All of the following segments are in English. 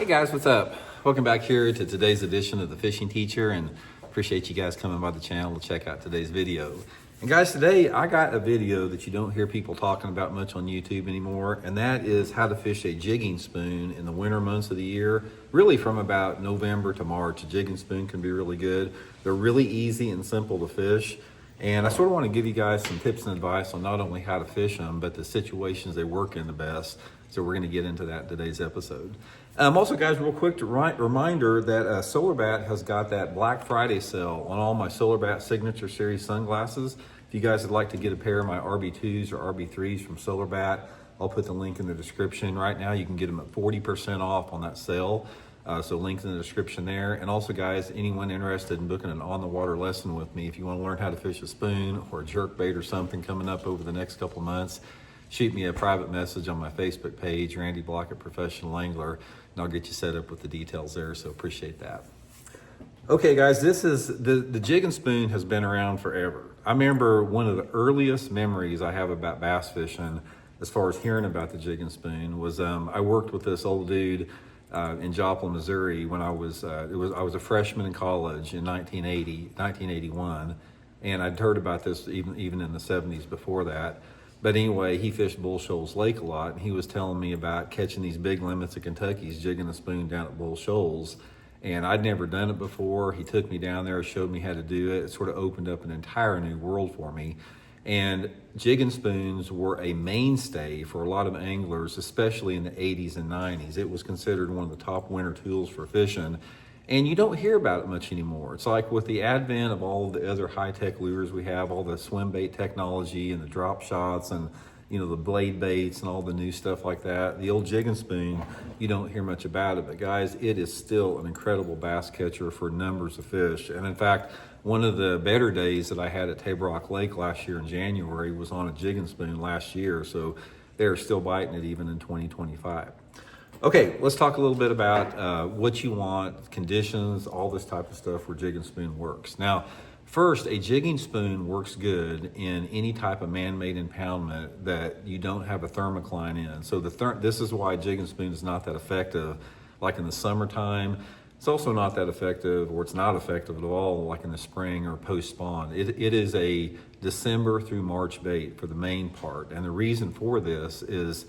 guys, what's up? Welcome back here to today's edition of The Fishing Teacher, and appreciate you guys coming by the channel to check out today's video. And guys, today I got a video that you don't hear people talking about much on YouTube anymore, and that is how to fish a jigging spoon in the winter months of the year. Really from about November to March, a jigging spoon can be really good. They're really easy and simple to fish. And I sort of want to give you guys some tips and advice on not only how to fish them, but the situations they work in the best. So we're going to get into that in today's episode. Also, guys, real quick reminder that SolarBat has got that Black Friday sale on all my SolarBat Signature Series sunglasses. If you guys would like to get a pair of my RB2s or RB3s from SolarBat, I'll put the link in the description. Right now, you can get them at 40% off on that sale. So links in the description there. And also, guys, anyone interested in booking an on-the-water lesson with me, if you want to learn how to fish a spoon or a jerk bait or something coming up over the next couple of months, shoot me a private message on my Facebook page, Randy Blaukat Professional Angler, and I'll get you set up with the details there, so appreciate that. Okay, guys, this is the jigging spoon has been around forever. I remember one of the earliest memories I have about bass fishing, as far as hearing about the jigging spoon, was I worked with this old dude in Joplin, Missouri, when I was a freshman in college in 1981, and I'd heard about this even in the 70s before that. But anyway, he fished Bull Shoals Lake a lot, and he was telling me about catching these big limits of Kentucky's, jigging a spoon down at Bull Shoals. And I'd never done it before. He took me down there, showed me how to do it. It sort of opened up an entire new world for me. And jigging spoons were a mainstay for a lot of anglers, especially in the 80s and 90s. It was considered one of the top winter tools for fishing. And you don't hear about it much anymore. It's like with the advent of all the other high-tech lures we have, all the swim bait technology and the drop shots and, you know, the blade baits and all the new stuff like that. The old jigging spoon, you don't hear much about it. But guys, it is still an incredible bass catcher for numbers of fish. And in fact, one of the better days that I had at Table Rock Lake last year in January was on a jigging spoon last year. So they're still biting it even in 2025. Okay, let's talk a little bit about what you want, conditions, all this type of stuff where jigging spoon works. Now, first, a jigging spoon works good in any type of man-made impoundment that you don't have a thermocline in. So this is why jigging spoon is not that effective, like in the summertime. It's also not that effective, or it's not effective at all, like in the spring or post-spawn. It is a December through March bait for the main part. And the reason for this is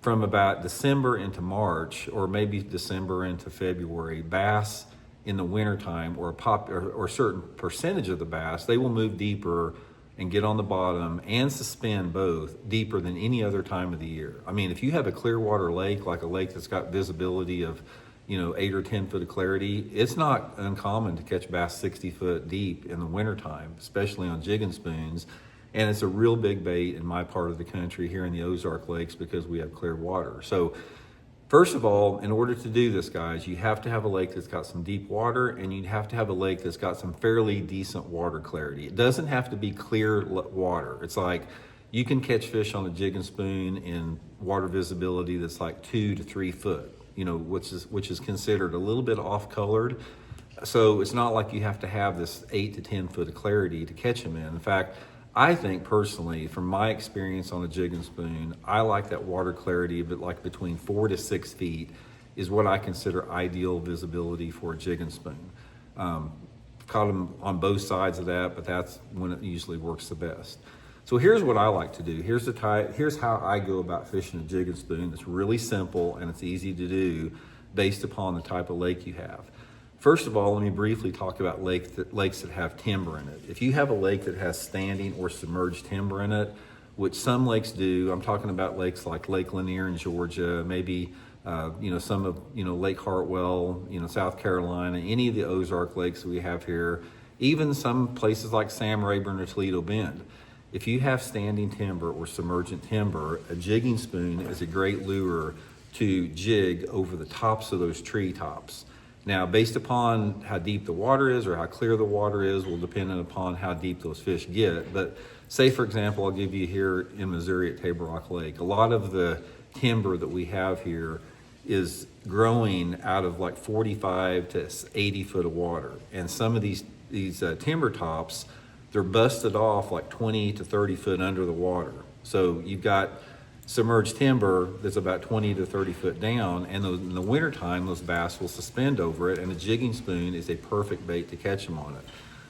from about December into March, or maybe December into February, bass in the wintertime, or a certain percentage of the bass, they will move deeper and get on the bottom and suspend both deeper than any other time of the year. I mean, if you have a clear water lake, like a lake that's got visibility of, 8 or 10 foot of clarity, it's not uncommon to catch bass 60 foot deep in the wintertime, especially on jigging spoons. And it's a real big bait in my part of the country here in the Ozark Lakes because we have clear water. So first of all, in order to do this, guys, you have to have a lake that's got some deep water, and you have to have a lake that's got some fairly decent water clarity. It doesn't have to be clear water. It's like you can catch fish on a jigging spoon in water visibility that's like 2 to 3 foot, which is considered a little bit off-colored. So it's not like you have to have this 8 to 10 foot of clarity to catch them in. In fact, I think personally, from my experience on a jigging spoon, I like that water clarity, but like between 4 to 6 feet is what I consider ideal visibility for a jigging spoon. Caught them on both sides of that, but that's when it usually works the best. So here's what I like to do. Here's how I go about fishing a jigging spoon. It's really simple and it's easy to do based upon the type of lake you have. First of all, let me briefly talk about lakes that have timber in it. If you have a lake that has standing or submerged timber in it, which some lakes do, I'm talking about lakes like Lake Lanier in Georgia, maybe some of Lake Hartwell, South Carolina, any of the Ozark lakes that we have here, even some places like Sam Rayburn or Toledo Bend. If you have standing timber or submergent timber, a jigging spoon is a great lure to jig over the tops of those tree tops. Now, based upon how deep the water is or how clear the water is will depend upon how deep those fish get. But say, for example, I'll give you here in Missouri at Table Rock Lake, a lot of the timber that we have here is growing out of like 45 to 80 foot of water. And some of these timber tops, they're busted off like 20 to 30 foot under the water. So you've got submerged timber that's about 20 to 30 foot down, and in the wintertime, those bass will suspend over it, and a jigging spoon is a perfect bait to catch them on it.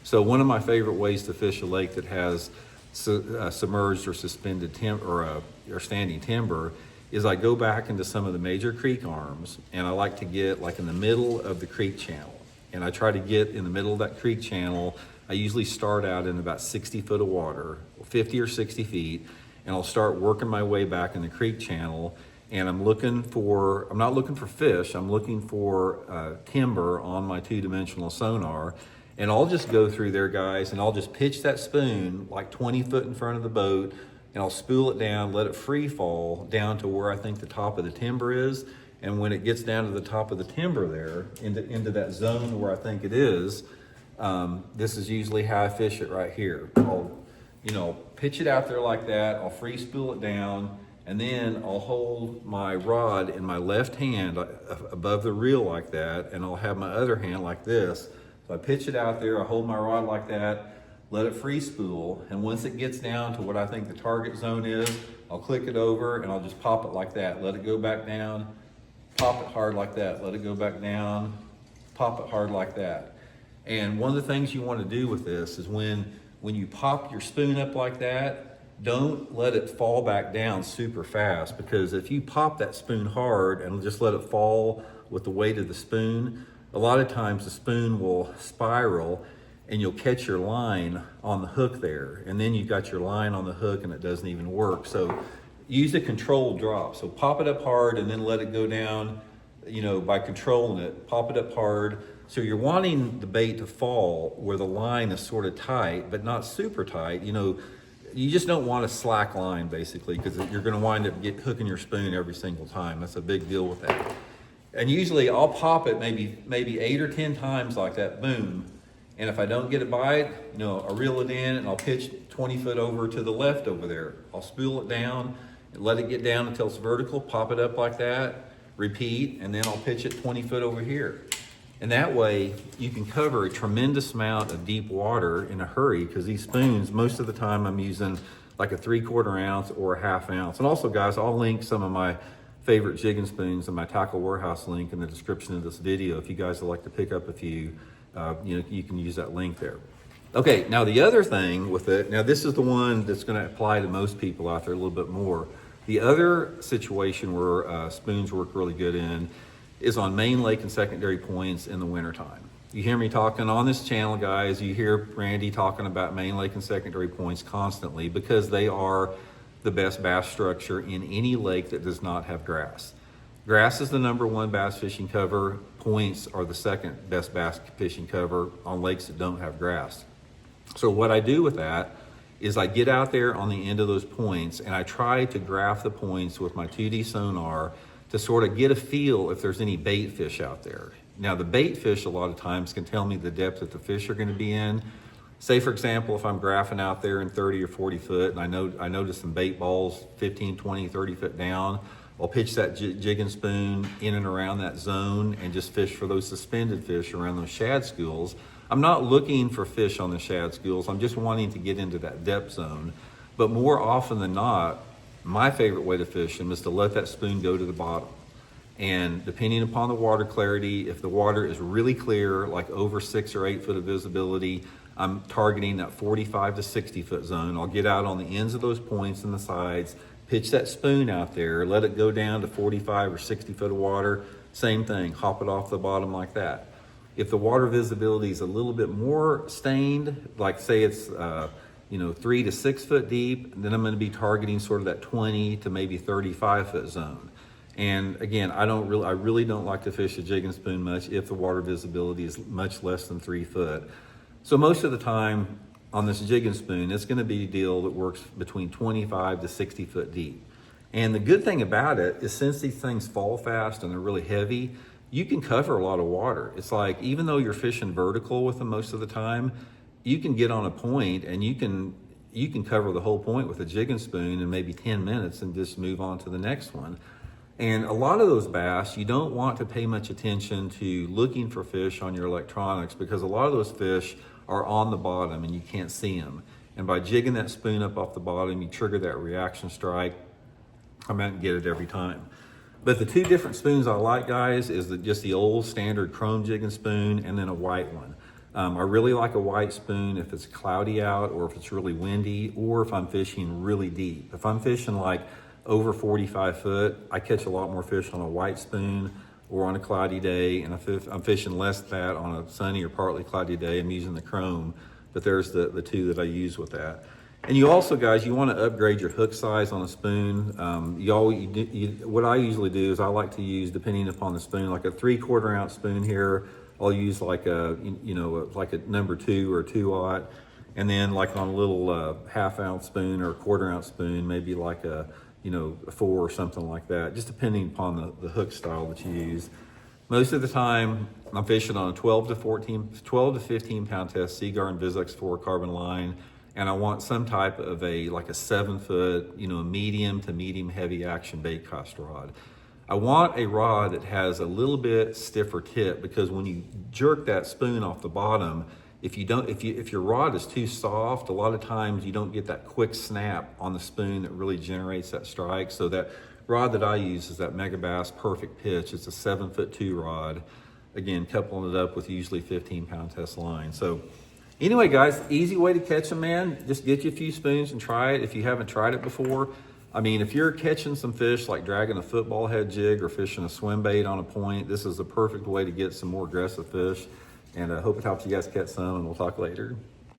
So one of my favorite ways to fish a lake that has submerged or suspended timber or standing timber is I go back into some of the major creek arms, and I like to get like in the middle of the creek channel. And I try to get in the middle of that creek channel. I usually start out in about 60 foot of water, 50 or 60 feet, and I'll start working my way back in the creek channel. And I'm not looking for fish, I'm looking for timber on my 2-dimensional sonar. And I'll just go through there, guys, and I'll just pitch that spoon like 20 foot in front of the boat, and I'll spool it down, let it free fall down to where I think the top of the timber is. And when it gets down to the top of the timber there, into that zone where I think it is, this is usually how I fish it right here. I'll pitch it out there like that, I'll free spool it down, and then I'll hold my rod in my left hand above the reel like that, and I'll have my other hand like this. So I pitch it out there, I hold my rod like that, let it free spool, and once it gets down to what I think the target zone is, I'll click it over and I'll just pop it like that, let it go back down, pop it hard like that, let it go back down, pop it hard like that. And one of the things you want to do with this is when you pop your spoon up like that, don't let it fall back down super fast, because if you pop that spoon hard and just let it fall with the weight of the spoon, a lot of times the spoon will spiral and you'll catch your line on the hook there. And then you've got your line on the hook and it doesn't even work. So use a controlled drop. So pop it up hard and then let it go down, by controlling it. Pop it up hard. So you're wanting the bait to fall where the line is sort of tight, but not super tight. You just don't want a slack line basically, because you're gonna wind up hooking your spoon every single time. That's a big deal with that. And usually I'll pop it maybe 8 or 10 times like that, boom. And if I don't get a bite, I'll reel it in and I'll pitch 20 foot over to the left over there. I'll spool it down and let it get down until it's vertical, pop it up like that, repeat, and then I'll pitch it 20 foot over here. And that way you can cover a tremendous amount of deep water in a hurry, because these spoons, most of the time I'm using like a 3/4 ounce or a 1/2 ounce. And also, guys, I'll link some of my favorite jigging spoons in my Tackle Warehouse link in the description of this video. If you guys would like to pick up a few, you can use that link there. Okay, now the other thing with it, now this is the one that's gonna apply to most people out there a little bit more. The other situation where spoons work really good in is on main lake and secondary points in the wintertime. You hear me talking on this channel, guys, you hear Randy talking about main lake and secondary points constantly, because they are the best bass structure in any lake that does not have grass. Grass is the #1 bass fishing cover. Points are the second best bass fishing cover on lakes that don't have grass. So what I do with that is I get out there on the end of those points and I try to graph the points with my 2D sonar to sort of get a feel if there's any bait fish out there. Now the bait fish a lot of times can tell me the depth that the fish are going to be in. Say, for example, if I'm graphing out there in 30 or 40 foot and I notice some bait balls 15, 20, 30 foot down, I'll pitch that jigging spoon in and around that zone and just fish for those suspended fish around those shad schools. I'm not looking for fish on the shad schools, I'm just wanting to get into that depth zone. But more often than not, my favorite way to fish them is to let that spoon go to the bottom. And depending upon the water clarity, if the water is really clear, like over 6 or 8 foot of visibility, I'm targeting that 45 to 60 foot zone. I'll get out on the ends of those points and the sides, pitch that spoon out there, let it go down to 45 or 60 foot of water. Same thing, hop it off the bottom like that. If the water visibility is a little bit more stained, like say it's 3 to 6 foot deep, then I'm going to be targeting sort of that 20 to maybe 35 foot zone. And again, I really don't like to fish a jigging spoon much if the water visibility is much less than 3 foot. So most of the time on this jigging spoon, it's going to be a deal that works between 25 to 60 foot deep. And the good thing about it is, since these things fall fast and they're really heavy, you can cover a lot of water. It's like, even though you're fishing vertical with them most of the time, you can get on a point and you can cover the whole point with a jigging spoon in maybe 10 minutes and just move on to the next one. And a lot of those bass, you don't want to pay much attention to looking for fish on your electronics, because a lot of those fish are on the bottom and you can't see them. And by jigging that spoon up off the bottom, you trigger that reaction strike. come out and get it every time. But the two different spoons I like, guys, is just the old standard chrome jigging spoon and then a white one. I really like a white spoon if it's cloudy out or if it's really windy or if I'm fishing really deep. If I'm fishing like over 45 foot, I catch a lot more fish on a white spoon or on a cloudy day. And if I'm fishing less than that on a sunny or partly cloudy day, I'm using the chrome. But there's the two that I use with that. And you also, guys, you want to upgrade your hook size on a spoon. What I usually do is I like to use, depending upon the spoon, like a 3/4 ounce spoon here. I'll use like like a number 2 or 2/0, and then like on a little 1/2 ounce spoon or a 1/4 ounce spoon, maybe like a 4 or something like that, just depending upon the hook style that you use. Most of the time, I'm fishing on a 12 to 15 pound test Seaguar and Vizx 4 carbon line, and I want some type of like a 7 foot, medium to medium heavy action bait cast rod. I want a rod that has a little bit stiffer tip, because when you jerk that spoon off the bottom, if your rod is too soft, a lot of times you don't get that quick snap on the spoon that really generates that strike. So that rod that I use is that Megabass Perfect Pitch. It's a 7'2" rod. Again, coupling it up with usually 15 pound test line. So anyway, guys, easy way to catch them, man. Just get you a few spoons and try it if you haven't tried it before. I mean, if you're catching some fish like dragging a football head jig or fishing a swim bait on a point, this is the perfect way to get some more aggressive fish. And I hope it helps you guys catch some, and we'll talk later.